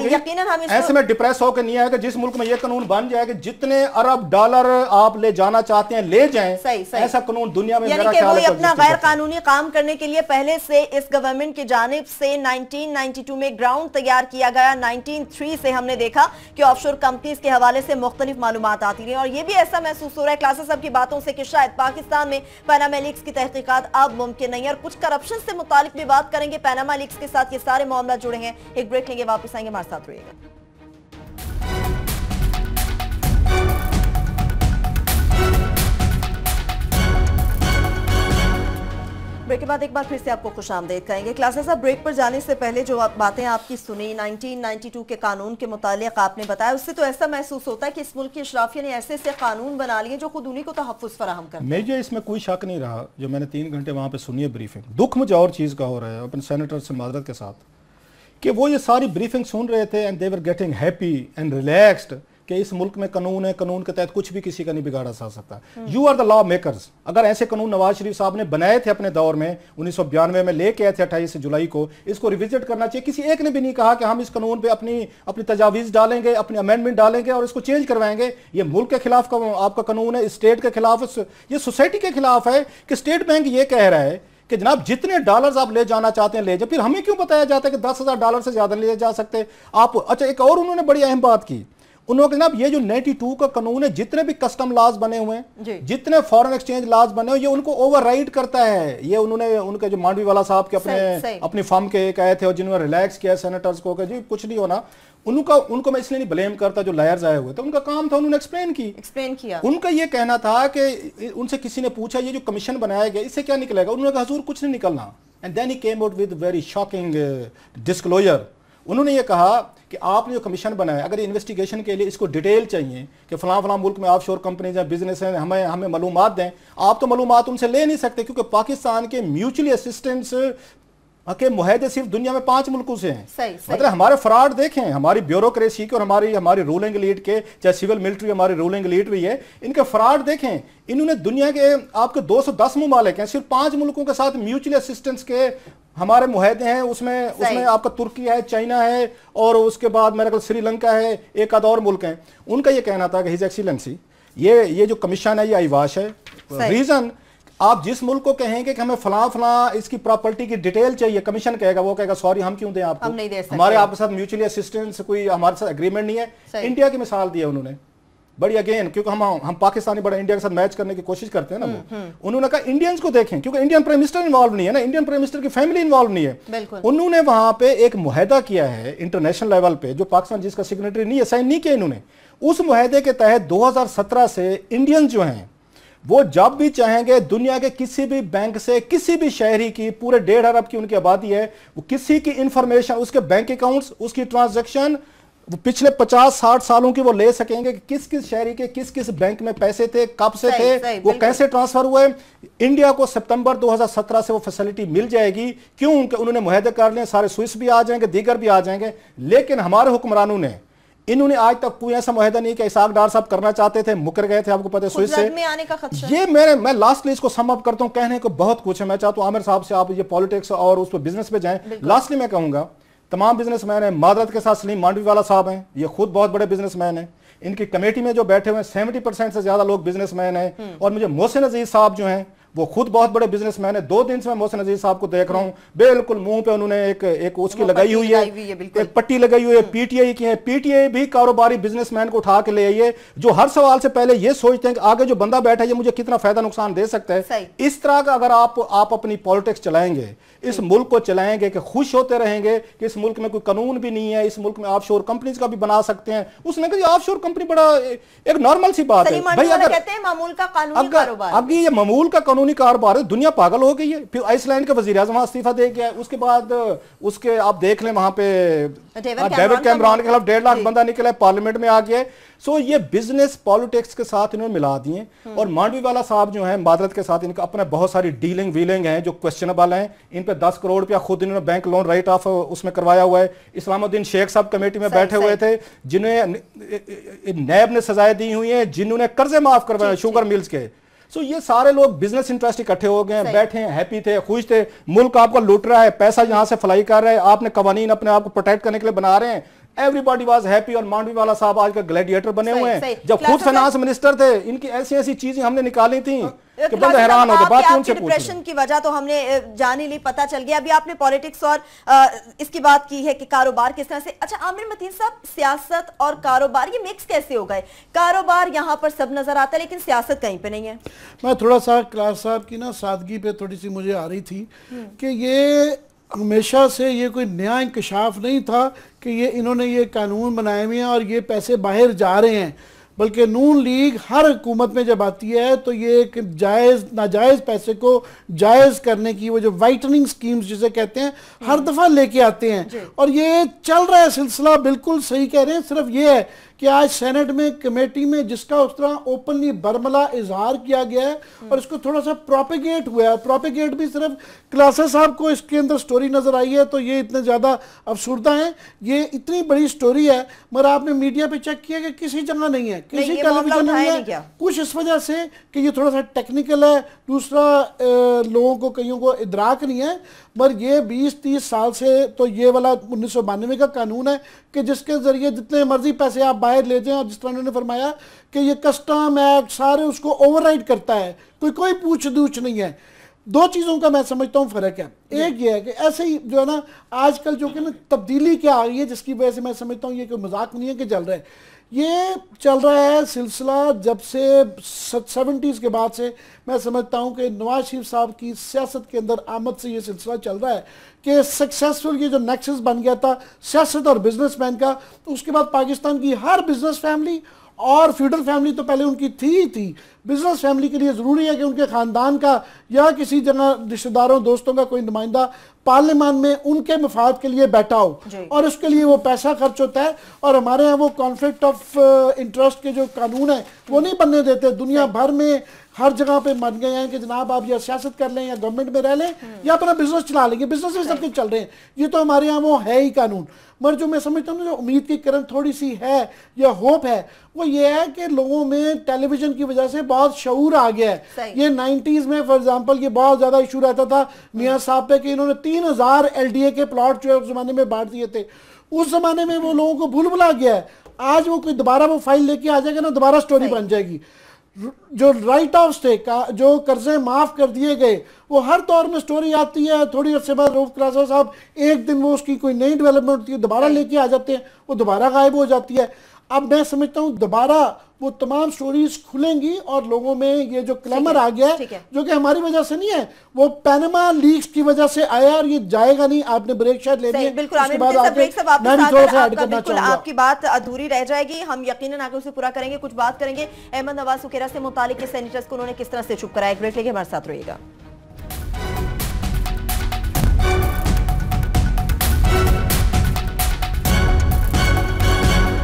यकीनन हम ऐसे में डिप्रेस होकर नहीं आएगा। जिस मुल्क में ये कानून बन जाएगा जितने अरब डॉलर आप ले जाना चाहते हैं ले जाएं, ऐसा कानून दुनिया में मेरा ख्याल है अपना गैर कानूनी काम करने के लिए पहले से इस गवर्नमेंट की जानिब से 1992 में ग्राउंड तैयार किया गया। 1993 से हमने देखा कि ऑफशोर कंपनीज के हवाले से मुख्तलिफ मालूमात आती रही, और ये भी ऐसा महसूस हो रहा है क्लासेस सब की बातों से कि शायद पाकिस्तान में पनामा लीक्स की तहकीकात अब मुमकिन नहीं है। और कुछ करप्शन से मुतालिक भी बात करेंगे, पनामा लीक्स के साथ ये सारे मामला जुड़े हैं। एक ब्रेक लेंगे, वापस आएंगे, हमारे साथ रहिएगा। ब्रेक के बाद एक बार फिर से आपको खुशामदीद कहेंगे। क्लासेस अब ब्रेक पर जाने से पहले जो बातें आपकी सुनी 1992 के कानून के मुतालिक आपने बताया, उससे तो ऐसा महसूस होता है कि इस मुल्क की अशराफिया ने ऐसे ऐसे कानून बना लिए जो खुद उन्हीं को तहफ़्फ़ुज़ फराहम करते हैं। मुझे इसमें कोई शक नहीं रहा, जो मैंने 3 घंटे वहाँ पे सुनी है ब्रीफिंग। दुख मुझे और चीज़ का हो रहा है अपने सेनेटर से माजरत के साथ, कि वो ये सारी ब्रीफिंग सुन रहे थे and they were getting happy and relaxed कि इस मुल्क में कानून है, कानून के तहत कुछ भी किसी का नहीं बिगाड़ा जा सकता। You are the law makers. अगर ऐसे कानून नवाज शरीफ साहब ने बनाए थे अपने दौर में 1992 में, लेके आए थे 28 जुलाई को, इसको रिविजिट करना चाहिए। किसी एक ने भी नहीं कहा कि हम इस कानून पे अपनी तजावीज़ डालेंगे, अपनी अमेंडमेंट डालेंगे और इसको चेंज करवाएंगे। ये मुल्क के खिलाफ आपका कानून है, स्टेट के खिलाफ, ये सोसाइटी के खिलाफ है कि स्टेट बैंक ये कह रहा है कि जनाब जितने डॉलर्स आप ले जाना चाहते हैं ले जाए। फिर हमें क्यों बताया जाता है कि $10,000 से ज्यादा ले जा सकते आप? अच्छा एक और उन्होंने बड़ी अहम बात की, उन्होंने जनाब ये जो 92 का कानून है, जितने भी कस्टम लॉज बने हुए हैं, जितने फॉरेन एक्सचेंज लॉज बने हुए, ये उनको ओवरराइड करता है। ये उन्होंने उनके जो मांडवी वाला साहब के अपनी फर्म के एक आए थे और जिन्होंने रिलैक्स किया सेनेटर्स को कि जी कुछ नहीं होना, उनको मैं इसलिए नहीं ब्लेम करता जो लायर्स आए हुए थे, उनका काम था, उन्होंने एक्सप्लेन किया। उनका ये कहना था कि उनसे किसी ने पूछा ये जो कमीशन बनाया गया इससे क्या निकलेगा, उन्होंने कहा हुजूर कुछ नहीं निकलना। And then he came out with very shocking disclosure. उन्होंने ये कहा कि आपने जो कमीशन बनाया, अगर इन्वेस्टिगेशन के लिए इसको डिटेल चाहिए कि फलां मुल्क में ऑफशोर कंपनीज हैं, बिजनेस हैं, हमें मालूमात दें, आप तो मालूमात उनसे ले नहीं सकते क्योंकि पाकिस्तान के म्यूचुअली असिस्टेंस के मुआहदे सिर्फ दुनिया में 5 मुल्कों से हैं। सही। मतलब हमारे फ्रॉड देखें, हमारी ब्यूरोक्रेसी के और हमारी रूलिंग लीड के, चाहे सिविल मिलिट्री हमारी रूलिंग लीड भी है, इनके फ्रॉड देखें। इन्होंने दुनिया के आपके 210 मुमालिक हैं, सिर्फ 5 मुल्कों के साथ म्यूचुअली असिस्टेंस के हमारे मुआहदे हैं। उसमें आपका तुर्की है, चाइना है और उसके बाद मेरे ख्याल श्रीलंका है, एक आध और मुल्क हैं। उनका ये कहना था कि हिज एक्सीलेंसी ये जो कमीशन है ये अयवाश है। रीजन, आप जिस मुल्क को कहेंगे कि हमें फलां इसकी प्रॉपर्टी की डिटेल चाहिए, कमीशन कहेगा, वो कहेगा सॉरी हम क्यों दें आपको, हम नहीं दे सकते, हमारे आपके साथ म्यूचुअली असिस्टेंस कोई हमारे साथ एग्रीमेंट नहीं है। इंडिया की मिसाल दी है उन्होंने बड़ी, अगेन क्योंकि हम पाकिस्तानी बड़ा इंडिया के साथ मैच करने की कोशिश करते हैं ना, उन्होंने कहा इंडियंस को देखें क्योंकि इंडियन प्राइम मिनिस्टर इन्वॉल्व नहीं है ना, इंडियन प्राइम मिनिस्टर की फैमिली इन्वॉल्व नहीं है। उन्होंने वहां पे एक मुआहदा किया है इंटरनेशनल लेवल पे, जो पाकिस्तान जिसका सिग्नेटरी नहीं है, साइन नहीं किया इन्होंने। उस मुआहदे के तहत 2017 से इंडियंस जो हैं वो जब भी चाहेंगे दुनिया के किसी भी बैंक से, किसी भी शहरी की, पूरे 1.5 अरब की उनकी आबादी है, वो किसी की इंफॉर्मेशन, उसके बैंक अकाउंट्स, उसकी ट्रांजैक्शन, वो पिछले 50-60 सालों की वो ले सकेंगे कि किस किस शहरी के किस किस बैंक में पैसे थे, कब से थे, वो कैसे ट्रांसफर हुए। इंडिया को सितंबर 2017 से वो फैसिलिटी मिल जाएगी। क्यों? उन्होंने मुआहदे कर लिए, सारे स्विस भी आ जाएंगे, दीगर भी आ जाएंगे। लेकिन हमारे हुक्मरानों ने, इन्होंने आज तक कोई ऐसा मुआहदा नहीं किया। इसाक डार साहब करना चाहते थे, मुकर गए थे, आपको पता है, स्विस से में आने का खतरा। ये मैं लास्टली इसको सम अप करता हूं, कहने को बहुत कुछ है। मैं चाहता हूं आमिर साहब से आप ये पॉलिटिक्स और उस पर बिजनेस पे जाएं। लास्टली मैं कहूंगा तमाम बिजनेसमैन हैं, मादरत के साथ सलीम मांडवी वाला साहब हैं, ये खुद बहुत बड़े बिजनेसमैन हैं। इनकी कमेटी में जो बैठे हुए हैं 70% से ज्यादा लोग बिजनेसमैन हैं। और मुझे मोहसिन अजीज साहब जो हैं वो खुद बहुत बड़े बिजनेसमैन है। 2 दिन से मैं मोहसिन अजीज साहब को देख रहा हूं, बिल्कुल मुंह पे उन्होंने एक उसकी लगाई हुई है, एक पट्टी लगाई हुई है, पीटीआई की है। पीटीआई भी कारोबारी बिजनेसमैन को उठा के ले आइए जो हर सवाल से पहले ये सोचते हैं कि आगे जो बंदा बैठा है ये मुझे कितना फायदा नुकसान दे सकता है। इस तरह का अगर आप अपनी पॉलिटिक्स चलाएंगे, इस मुल्क को चलाएंगे कि खुश होते रहेंगे कि इस मुल्क में कोई कानून भी नहीं है, इस मुल्क में ऑफशोर कंपनीज का भी बना सकते हैं। उसने कहा ऑफशोर कंपनी बड़ा एक नॉर्मल सी बात है भाई। अगर कहते हैं मामूल का कानूनी कारोबार, अब ये मामूल का कानूनी कारोबार है, दुनिया पागल हो गई है। फिर आइसलैंड के वजीर आज़म इस्तीफा दे गया, उसके बाद उसके आप देख लें वहां पे डेविड कैमरॉन के खिलाफ 1.5 लाख बंदा निकला, पार्लियामेंट में आ गया। सो ये बिजनेस पॉलिटिक्स के साथ इन्होंने मिला दिए। और मांडवी वाला साहब जो है मादरत के साथ इनका अपने बहुत सारी डीलिंग वीलिंग है जो क्वेश्चनबल हैं। इन पे 10 करोड़ रुपया खुद इन्होंने बैंक लोन राइट ऑफ उसमें करवाया हुआ है। इस्लामुद्दीन शेख साहब कमेटी में बैठे हुए थे जिन्हें नैब ने सजाएं दी हुई हैं, जिन्होंने कर्जे माफ करवाए शुगर मिल्स के। सो ये सारे लोग बिजनेस इंटरेस्ट इकट्ठे हो गए, बैठे हैं, हैप्पी थे, खुश थे। मुल्क आपको लूट रहा है, पैसा यहां से फ्लाई कर रहा है, आपने कवानीन अपने आप को प्रोटेक्ट करने के लिए बना रहे हैं। Everybody was happy. और मांडवी वाला साहब आज का ग्लैडिएटर बने हुए हैं। जब खुद फाइनेंस मिनिस्टर थे इनकी ऐसी चीजें हमने निकाली थी कि बंदे हैरान हो गए। बात उनसे पूछो। डिप्रेशन की वजह तो हमने जान ही ली, पता चल गया। अभी आपने पॉलिटिक्स और इसकी बात की है कि कारोबार किस तरह से। अच्छा आमिर मतीन साहब, सियासत और कारोबार ये मिक्स कैसे हो गए? कारोबार यहाँ पर सब नजर आता है लेकिन सियासत कहीं पे नहीं है। मैं थोड़ा सा क्लास साहब की ना सादगी पे थोड़ी सी मुझे आ रही थी कि ये हमेशा से ये कोई नया इंकशाफ नहीं था कि ये इन्होंने ये कानून बनाए हुए हैं और ये पैसे बाहर जा रहे हैं, बल्कि नून लीग हर हुकूमत में जब आती है तो ये एक नाजायज़ पैसे को जायज़ करने की वो जो वाइटनिंग स्कीम्स जिसे कहते हैं हर दफ़ा लेके आते हैं। और ये चल रहा है सिलसिला, बिल्कुल सही कह रहे हैं। सिर्फ ये है कि आज सेनेट में कमेटी में जिसका उस तरह ओपनली बरमला इजहार किया गया है और इसको थोड़ा सा प्रोपेगेट हुआ है। प्रोपेगेट भी सिर्फ क्लासेस साहब को इसके अंदर स्टोरी नजर आई है तो ये इतने ज़्यादा अफसुर्दा है। ये इतनी बड़ी स्टोरी है मगर आपने मीडिया पे चेक किया कि किसी जगह नहीं है, किसी टेलीविजन नहीं है। कुछ इस वजह से कि ये थोड़ा सा टेक्निकल है, दूसरा लोगों को कईयों को इदराक नहीं है। मगर ये 20-30 साल से तो ये वाला 1992 का कानून है कि जिसके जरिए जितने मर्जी पैसे आप बाहर ले जाएं, और जिस तरह उन्होंने फरमाया कि ये कस्टम एक्ट सारे उसको ओवरराइड करता है, कोई पूछ दूछ नहीं है। 2 चीज़ों का मैं समझता हूँ फ़र्क है। एक ये है कि ऐसे ही जो है ना आजकल जो कि ना तब्दीली क्या आ रही है जिसकी वजह से मैं समझता हूँ ये कोई मजाक नहीं है कि चल रहा है। ये चल रहा है सिलसिला जब से 70s के बाद से। मैं समझता हूं कि नवाज शरीफ साहब की सियासत के अंदर आमद से ये सिलसिला चल रहा है कि सक्सेसफुल ये जो नेक्सस बन गया था सियासत और बिजनेसमैन का, तो उसके बाद पाकिस्तान की हर बिजनेस फैमिली और फ्यूडल फैमिली तो पहले उनकी थी बिजनेस फैमिली के लिए ज़रूरी है कि उनके ख़ानदान का या किसी जगह रिश्तेदारों दोस्तों का कोई नुमाइंदा पार्लियामान में उनके मफाद के लिए बैठा हो, और उसके लिए वो पैसा खर्च होता है। और हमारे यहाँ वो कॉन्फ्लिक्ट ऑफ इंटरेस्ट के जो कानून है वो नहीं बनने देते। दुनिया भर में हर जगह पे बन गए हैं कि जनाब आप या सियासत कर लें या गवर्नमेंट में रह लें या अपना बिजनेस चला लेंगे, बिजनेस में सबके चल रहे हैं। ये तो हमारे यहाँ वो है ही कानून। मगर जो मैं समझता हूँ जो उम्मीद की किरण थोड़ी सी है या होप है वो ये है कि लोगों में टेलीविजन की वजह से बहुत शऊर आ गया है। ये 90s में फॉर एग्जांपल ये बहुत ज्यादा इशू रहता था मियां साहब पे कि इन्होंने 3000 LDA के प्लॉट जो है उस जमाने में बांट दिए थे। उस जमाने में वो लोगों को भूल भुला गया है। आज वो कोई दोबारा वो फाइल लेके आ जाएगा ना, दोबारा स्टोरी बन जाएगी। जो राइट ऑफ थे का जो कर्जे माफ कर दिए गए वो हर दौर में स्टोरी आती है। थोड़ी अर्से बाद रऊफ क्लासा साहब एक दिन वो उसकी कोई नई डेवलपमेंट होती है दोबारा लेके आ जाते हैं, वो दोबारा गायब हो जाती है। अब मैं समझता हूँ दोबारा वो तमाम स्टोरीज खुलेंगी और लोगों में ये जो क्लेमर आ गया है जो कि हमारी वजह से नहीं है, वो पैनामा लीक्स की वजह से आया और ये जाएगा नहीं। आपने ब्रेक शायद ले लिया, बिल्कुल आपकी बात अधूरी रह जाएगी, हम यकीनन आगे उसे पूरा करेंगे। कुछ बात करेंगे अहमद नवाज सुखेरा से मुतालिक के सेनेटर्स को उन्होंने किस तरह से चुप कराया। एक ब्रेक लेके हमारे साथ रहिएगा।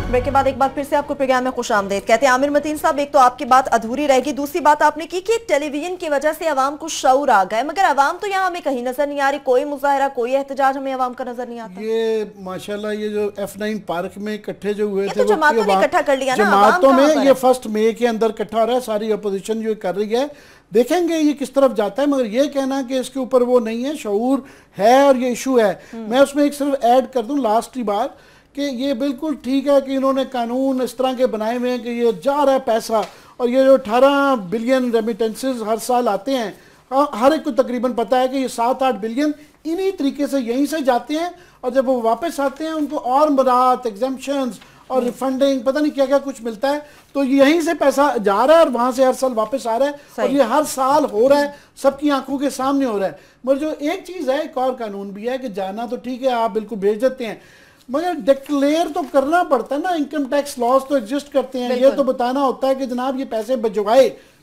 ब्रेक के बाद एक बार फिर से आपको प्रोग्राम में खुशामदीद कहते हैं आमिर मतीन साहब। एक तो आपकी बात अधूरी रहेगी, दूसरी बात आपने की कि टेलीविजन की वजह से अवाम को शऊर आ गए, मगर अवाम तो यहाँ हमें कहीं नजर नहीं आ रही। कोई मुजाहरा कोई एहतजाज हमें अवाम का नजर नहीं आता। ये माशाल्लाह ये जो F9 पार्क में इकट्ठे जो हुए थे तो जमातों ने इकट्ठा कर लिया ना, जमातों में ये 1 मई के अंदर इकट्ठा हो रहा है, सारी अपोजिशन जो कर रही है। देखेंगे ये किस तरफ जाता है, मगर ये कहना कि इसके ऊपर वो नहीं है, शऊर है और ये इशू है। मैं उसमें एक सिर्फ ऐड कर दूं लास्ट ही बात कि ये बिल्कुल ठीक है कि इन्होंने कानून इस तरह के बनाए हुए हैं कि ये जा रहा है पैसा, और ये जो 18 बिलियन रेमिटेंसेस हर साल आते हैं, हर एक को तकरीबन पता है कि ये 7-8 बिलियन इन्हीं तरीके से यहीं से जाते हैं, और जब वो वापस आते हैं उनको और मराहत एग्जेम्पशंस और रिफंडिंग पता नहीं क्या क्या कुछ मिलता है। तो यहीं से पैसा जा रहा है और वहां से हर साल वापस आ रहा है, और ये हर साल हो रहा है, सबकी आंखों के सामने हो रहा है। मगर जो एक चीज है, एक और कानून भी है कि जाना तो ठीक है, आप बिल्कुल भेज देते हैं, मगर डिक्लेयर तो करना पड़ता है ना। इनकम टैक्स लॉज तो एग्जिस्ट करते हैं, ये तो बताना होता है कि जनाब ये पैसे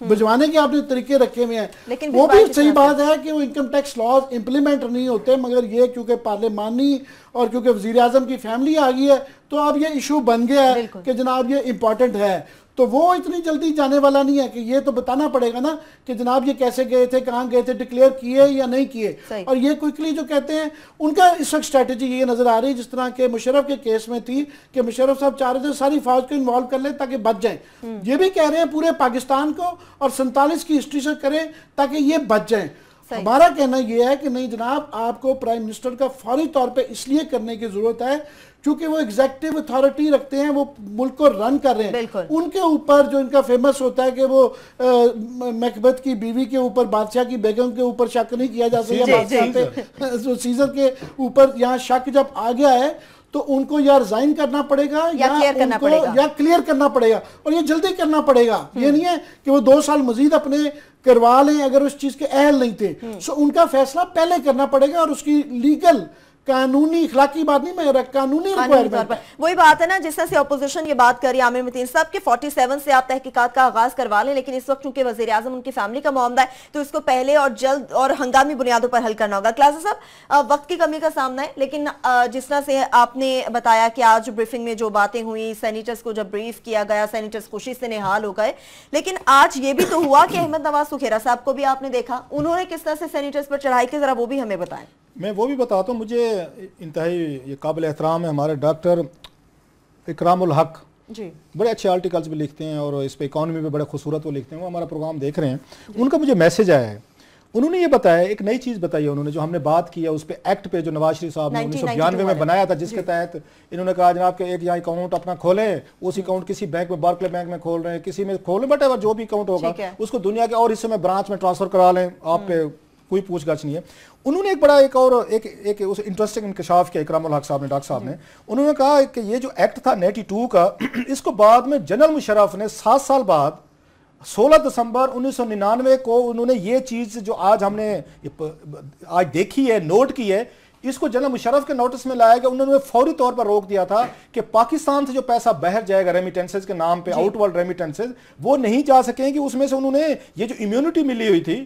भिजवाने के आपने तरीके रखे हुए हैं। लेकिन वो भी सही बात है कि वो इनकम टैक्स लॉज इंप्लीमेंट नहीं होते, मगर ये क्योंकि पार्लियामानी और क्योंकि वजीर आजम की फैमिली आ गई है तो अब ये इशू बन गया है कि जनाब ये इंपॉर्टेंट है। तो वो इतनी जल्दी जाने वाला नहीं है कि ये तो बताना पड़ेगा ना कि जनाब ये कैसे गए थे, कहाँ गए थे, डिक्लेयर किए या नहीं किए। और ये क्विकली जो कहते हैं उनका इस वक्त स्ट्रेटेजी ये नजर आ रही है जिस तरह के मुशर्रफ के केस में थी कि मुशर्रफ साहब चाह रहे थे सारी फौज को इन्वॉल्व कर ले ताकि बच जाए। ये भी कह रहे हैं पूरे पाकिस्तान को और 47 की हिस्ट्री से करें ताकि ये बच जाए। हमारा कहना यह है कि नहीं जनाब, आपको प्राइम मिनिस्टर का फौरी तौर पे इसलिए करने की जरूरत है क्योंकि वो एग्जेक्टिव अथॉरिटी रखते हैं, वो मुल्क को रन कर रहे हैं। उनके ऊपर जो इनका फेमस होता है कि वो मैकबेथ की बीवी के ऊपर, बादशाह की बेगम के ऊपर शक नहीं किया जा सकता। जो सीजर के ऊपर यहाँ शक जब आ गया है तो उनको या रिजाइन करना पड़ेगा या क्लियर करना पड़ेगा, और ये जल्दी करना पड़ेगा। ये नहीं है कि वो 2 साल मजीद अपने करवा लें अगर उस चीज के अहल नहीं थे। सो उनका फैसला पहले करना पड़ेगा, और उसकी लीगल कानूनी इखलाकी बात नहीं, मैं कानूनी रिक्वायरमेंट। वही बात है ना जिस तरह से अपोजिशन ये बात करी आमिर मतीन साहब के 47 से आप तहकीकात का आगाज करवा लें, लेकिन इस वक्त चूंकि वजीर आजम उनकी फैमिली का मामला है तो इसको पहले और जल्द और हंगामी बुनियादों पर हल करना होगा। क्लासा साहब, वक्त की कमी का सामना है, लेकिन जिस तरह से आपने बताया कि आज ब्रीफिंग में जो बातें हुई, सेनेटर्स को जब ब्रीफ किया गया, सेनेटर्स खुशी से निहाल हो गए, लेकिन आज ये भी तो हुआ कि अहमद नवाज सुखेरा साहब को भी आपने देखा, उन्होंने किस तरह से सेनेटर्स पर चढ़ाई की, जरा वो भी हमें बताएं। मैं वो भी बताता हूँ, मुझे इंतहाई ये काबिल एहतराम है हमारे डॉक्टर इकरामुल हक जी, बड़े अच्छे आर्टिकल्स भी लिखते हैं और इस पे इकॉनमी में बड़े खूबसूरत वो लिखते हैं, वो हमारा प्रोग्राम देख रहे हैं। उनका मुझे मैसेज आया है, उन्होंने ये बताया, एक नई चीज़ बताई है उन्होंने, जो हमने बात की है उस पर एक्ट पे जो नवाज शरीफ साहब ने 1992 में बनाया था, जिसके तहत इन्होंने कहा जनाब के एक यहाँ अकाउंट अपना खोलें, उस अकाउंट किसी बैंक में, बार्कले बैंक में खोल रहे हैं, किसी में खोलें, बट जो भी अकाउंट होगा उसको दुनिया के और हिस्से में ब्रांच में ट्रांसफर करा लें, आप पे कोई पूछताछ नहीं है। उन्होंने एक बड़ा एक उस इंटरेस्टिंग इंकशाफ किया इकरामुल हक साहब ने, डॉक्टर साहब ने, उन्होंने कहा कि ये जो एक्ट था 92 का, इसको बाद में जनरल मुशर्रफ ने 7 साल बाद 16 दिसंबर 1999 को उन्होंने ये चीज जो आज हमने आज देखी है, नोट की है, इसको जनरल मुशर्रफ के नोटिस में लाया गया। उन्होंने फौरी तौर पर रोक दिया था कि पाकिस्तान से जो पैसा बहर जाएगा रेमिटेंसेज के नाम पे, आउटवर्ड रेमिटेंसेज, वो नहीं जा सकेंगे। उसमें से उन्होंने ये जो इम्यूनिटी मिली हुई थी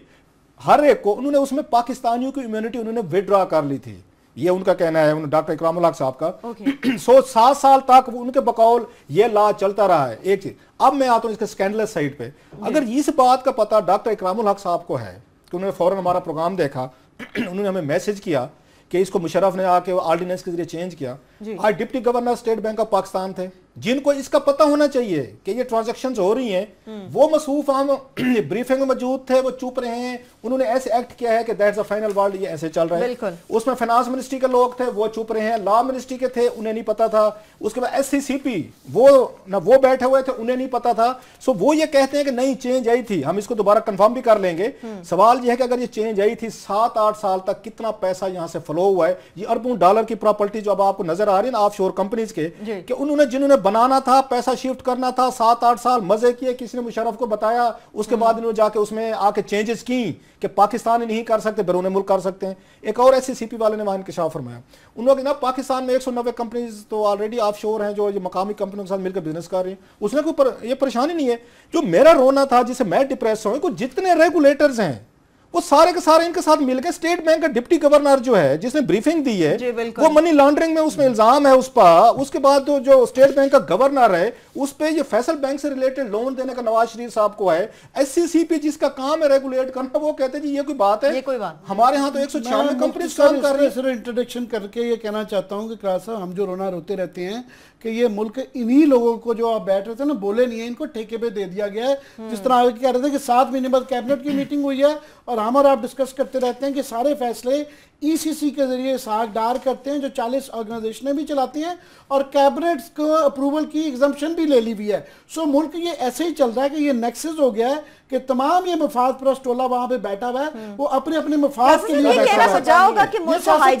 हर एक को, उन्होंने उसमें पाकिस्तानियों की इम्यूनिटी उन्होंने विड्रॉ कर ली थी। ये उनका कहना है, डॉक्टर इकरामुल हक साहब का। सो 7 साल तक उनके बकौल ये लॉ चलता रहा है। एक चीज, अब मैं आता हूं इसके स्कैंडलस साइड पे। अगर इस बात का पता डॉक्टर इकरामुल हक साहब को है कि उन्होंने फौरन हमारा प्रोग्राम देखा, उन्होंने हमें मैसेज किया कि इसको मुशर्रफ ने आके ऑर्डिनेंस के जरिए चेंज किया। आज deputy governor state bank of Pakistan थे, जिनको इसका पता होना चाहिए कि ये ट्रांजैक्शंस हो रही हैं, वो मसूफ हम ब्रीफिंग में मौजूद थे, वो चुप रहे हैं। उन्होंने ऐसे एक्ट किया है कि दैट्स द फाइनल वर्ड, ये ऐसे चल रहा है। उसमें फाइनेंस मिनिस्ट्री के लोग थे, वो चुप रहे हैं। लॉ मिनिस्ट्री के थे, उन्हें नहीं पता था। उसके बाद SCCP वो बैठे हुए थे, उन्हें नहीं पता था। सो वो ये कहते हैं कि नहीं, चेंज आई थी। हम इसको दोबारा कंफर्म भी कर लेंगे। सवाल ये है कि अगर ये चेंज आई थी, 7-8 साल तक कितना पैसा यहां से फ्लो हुआ है। ये अरबों डॉलर की प्रॉपर्टी जो अब आपको नजर आ रही है ना ऑफशोर कंपनीज के, कि उन्होंने जिन्होंने बनाना था, पैसा शिफ्ट करना था, 7-8 साल मजे किए, किसी ने मुशर्रफ को बताया, उसके बाद इन्होंने जाके उसमें आके चेंजेस की कि पाकिस्तान नहीं कर सकते, बैरून मुल्क कर सकते हैं। एक और SCCP वाले ने वहां इंकशाफ फरमाया, उन्होंने ना पाकिस्तान में 190 कंपनीज तो ऑलरेडी ऑफशोर हैं जो ये मकामी कंपनियों के साथ मिलकर बिजनेस कर रही हैं। उसमें कोई ये परेशानी नहीं है। जो मेरा रोना था, जिससे मैं डिप्रेस हूं, जितने रेगुलेटर्स हैं वो सारे के सारे इनके साथ मिलकर, स्टेट बैंक का डिप्टी गवर्नर जो है जिसने ब्रीफिंग दी है, वो मनी लॉन्ड्रिंग में उसमें इल्जाम है उस पर। उसके बाद जो स्टेट बैंक का गवर्नर है, उस पे ये फैसल बैंक से रिलेटेड लोन देने का नवाज शरीफ साहब को है। SCCP जिसका काम है रेगुलेट करना, वो कहते हैं जी ये कोई बात है, हमारे यहाँ तो 196 कंपनी काम कर रही है। इंट्रोडक्शन करके ये कहना चाहता हूँ कि क्रास साहब, हम जो रोना रोते रहते हैं कि ये मुल्क इन्हीं लोगों को जो आप बैठ रहे थे ना, बोले नहीं है, इनको ठेके पे दे दिया गया है। जिस तरह आगे कह रहे थे कि 7 महीने बाद कैबिनेट की मीटिंग हुई है और हम और आप डिस्कस करते रहते हैं कि सारे फैसले ECC के जरिए सागदार करते हैं, जो 40 ऑर्गेनाइजेशनें भी चलाती हैं और कैबिनेट को अप्रूवल की एग्जम्पशन भी ले ली हुई है। सो मुल्क ये ऐसे ही चल रहा है कि ये नेक्सस हो गया है कि तमाम ये मफाद परस्त टोला वहां पे बैठा हुआ है, वो अपने अपने मफाद के लिए बैठा हुआ है।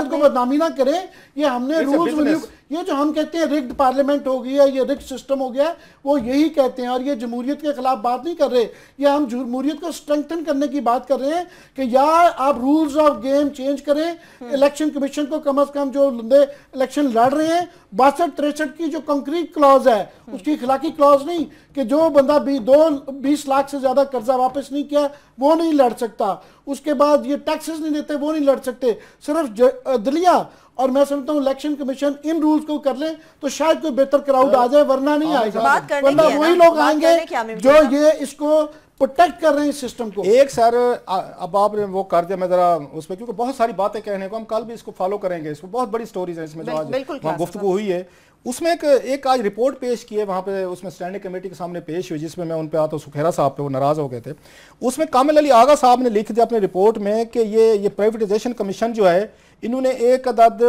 को बदनामी ना करें। ये हमने रूल्स, ये जो हम कहते हैं रिग्ड पार्लियामेंट हो गई है, ये रिग्ड सिस्टम हो गया है, वो यही कहते हैं। और ये जमहूरियत के खिलाफ बात नहीं कर रहे, ये हम जमहूरियत को स्ट्रेंथन करने की बात कर रहे हैं कि यार आप रूल्स ऑफ गेम चेंज करें। इलेक्शन कमीशन को कम से कम जो इलेक्शन लड़ रहे हैं, 62-63 की जो कंक्रीट क्लॉज है, उसकी खिलाफी क्लॉज नहीं कि जो बंदा 20 लाख से ज्यादा कर्जा वापस नहीं किया वो नहीं लड़ सकता। उसके बाद ये टैक्सेस नहीं देते वो नहीं लड़ सकते। सिर्फ दलिया, और मैं समझता हूँ इलेक्शन कमीशन इन रूल्स को कर ले तो शायद कोई बेहतर क्राउड आ जाए, वरना नहीं आएगा। वरना वही लोग आएंगे जो ये इसको प्रोटेक्ट कर रहे हैं सिस्टम को। एक सर अब आपने वो कर दिया, मैं जरा उसमें, क्योंकि बहुत सारी बातें कहने को, हम कल भी इसको फॉलो करेंगे, इसमें बहुत बड़ी स्टोरीज है इसमें जो आज वहाँ गुफ्तगू हुई है। उसमें एक आज रिपोर्ट पेश की है वहाँ पे, उसमें स्टैंडिंग कमेटी के सामने पेश हुई, जिसमें मैं उन पे आता हूँ सुखेरा साहब पे, वो नाराज हो गए थे। उसमें कामिल अली आगा साहब ने लिख दिया अपने रिपोर्ट में कि ये प्राइवेटाइजेशन कमीशन जो है, इन्होंने एक अदद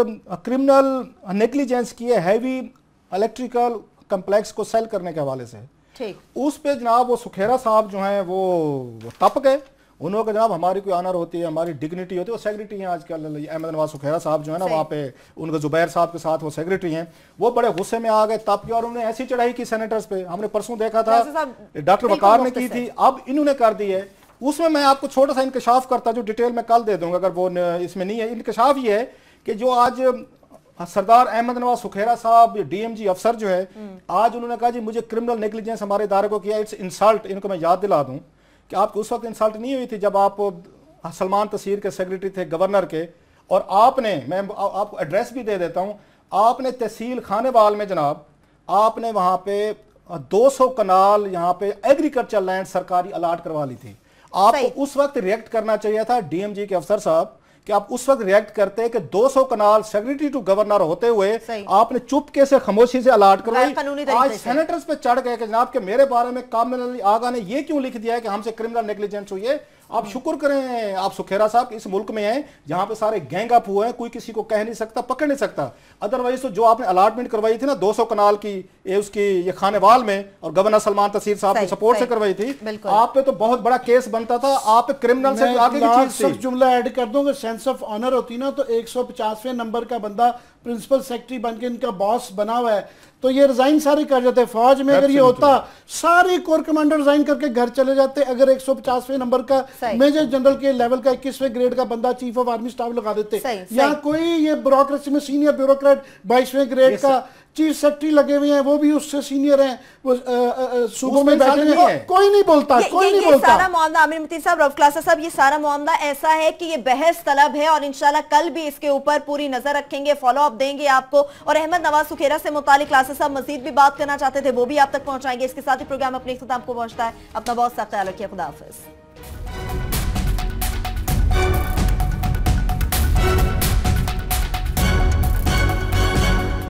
क्रिमिनल नेग्लिजेंस की है हैवी इलेक्ट्रिकल कम्प्लेक्स को सेल करने के हवाले से। उस पे जनाब वो सुखेरा साहब जो हैं वो तप गए। उन्होंने कहा जनाब हमारी कोई ऑनर होती है, हमारी डिग्निटी होती है। वो सेक्रेटरी हैं आजकल, अहमद नवाज सुखेरा साहब जो है ना, वहाँ पे उनका जुबैर साहब के साथ वो सेक्रेटरी हैं, वो बड़े गुस्से में आ गए, तप किया और उन्होंने ऐसी चढ़ाई की सेनेटर्स पे। हमने परसों देखा था डॉक्टर वकार ने की थी, अब इन्होंने कर दी है। उसमें मैं आपको छोटा सा इंकशाफ करता, जो डिटेल में कल दे दूंगा अगर वो इसमें नहीं है। इंकशाफ ये है कि जो आज सरदार अहमद नवाज सुखेरा साहब DMG अफसर जो है, आज उन्होंने कहा जी मुझे क्रिमिनल नेग्लिजेंस हमारे इदारे को किया, इट्स इंसल्ट। इनको मैं याद दिला दूं कि आपको उस वक्त इंसल्ट नहीं हुई थी जब आप सलमान तसीर के सेक्रेटरी थे गवर्नर के, और आपने, मैं आपको एड्रेस भी दे देता हूं, आपने तहसील खानेवाल में जनाब आपने वहां पे 200 कनाल यहाँ पे एग्रीकल्चर लैंड सरकारी अलाट करवा ली थी। आपको उस वक्त रिएक्ट करना चाहिए था DMG के अफसर साहब, कि आप उस वक्त रिएक्ट करते कि 200 कनाल सेक्रेटरी टू गवर्नर होते हुए आपने चुपके से खामोशी से अलाट करवाई। आज सेनेटर्स पे चढ़ गए कि जनाब के मेरे बारे में कामिल अली आगा ने ये क्यों लिख दिया है कि हमसे क्रिमिनल नेग्लिजेंस हुई है। आप शुक्र करें आप सुखेरा साहब इस मुल्क में हैं जहां पे सारे गैंग अप हुए हैं, कोई किसी को कह नहीं सकता, पकड़ नहीं सकता। अदरवाइज तो जो आपने अलाटमेंट करवाई थी ना 200 कनाल की, ये उसकी ये खानेवाल में और गवर्नर सलमान तसीर साहब की सपोर्ट से करवाई थी, आप पे तो बहुत बड़ा केस बनता था, आप क्रिमिनल से आगे की चीज थी। जुमला ऐड कर दूंगा, सेंस ऑफ ऑनर होती ना तो 150वें नंबर का बंदा प्रिंसिपल सेक्रेटरी बनके इनका बॉस बना हुआ है तो ये रिजाइन सारे कर जाते। फौज में अगर ये होता सारे कोर कमांडर रिजाइन करके घर चले जाते। अगर 150वें नंबर का मेजर जनरल के लेवल का 21वें ग्रेड का बंदा चीफ ऑफ आर्मी स्टाफ लगा देते, या कोई ये ब्यूरोक्रेसी में सीनियर ब्यूरोक्रेट 22वें ग्रेड का चीफ सेक्रेटरी लगे हुए हैं, वो भी उससे सीनियर हैं, वो सूबों में बैठे हैं, कोई नहीं बोलता, कोई नहीं बोलता। सारा मामला आमिर मतीन साहब, रऊफ क्लासा साहब, ये सारा मामला ऐसा है कि ये बहस तलब है और इंशाल्लाह कल भी इसके ऊपर पूरी नजर रखेंगे, फॉलो अप देंगे आपको। और अहमद नवाज सुखेरा से मुतालिक क्लासा साहब मजीद भी बात करना चाहते थे, वो भी आप तक पहुंचाएंगे। इसके साथ ही प्रोग्राम अपने इख्तिताम को पहुंचता है। अपना बहुत सा ख्याल रखिए, खुदा हाफिज।